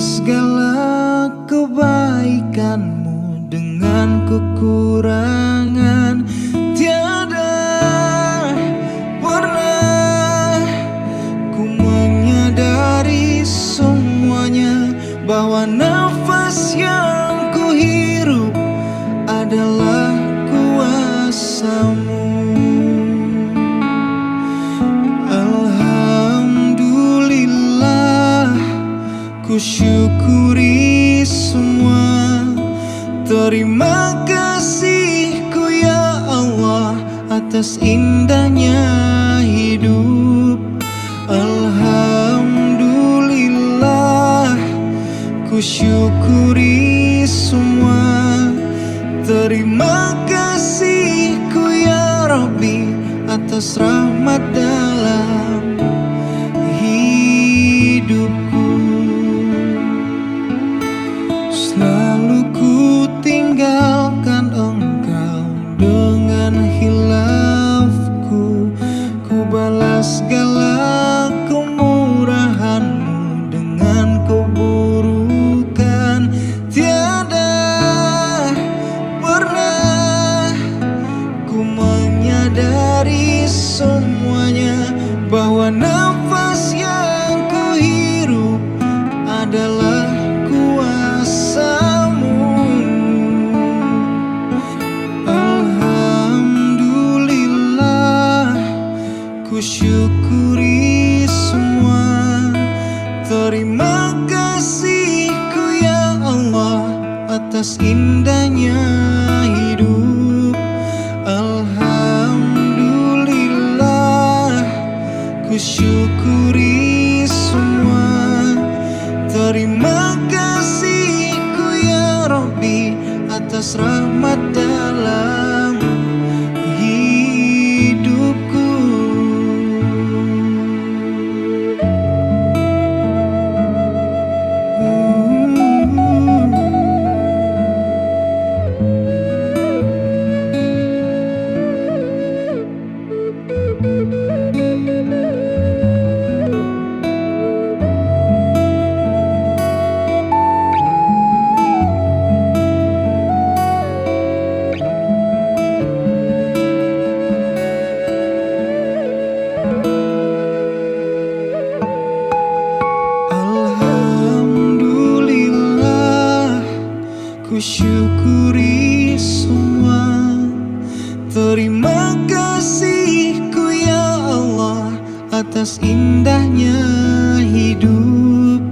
segala kebaikanmu dengan kekurangan. Tiada pernah ku menyadari semuanya, bahwa nafas yang ku hirup adalah kuasa-Mu. Alhamdulillah, ku syukuri semua. Terima kasih-Ku ya Allah atas indahnya hidup. Alhamdulillah, ku syukuri semua. Terima kasih-Ku ya Rabbi atas rahmat dalam hidupku. Selalu ku tinggalkan Engkau dengan hilafku. Ku balas segala kemurahan-Mu dengan keburukan. Tiada pernah ku menyadari semuanya, bahwa nafas yang ku hirup adalah kuasa-Mu. Alhamdulillah, ku syukuri semua. Terima kasih-Ku ya Allah atas indahnya hidup. Alhamdulillah, ku syukuri semua. Terima kasih-Ku ya Rabbi atas rahmat dalam hidupku. Alhamdulillah, ku syukuri semua. Terima kasih-Ku ya Allah atas indahnya hidup.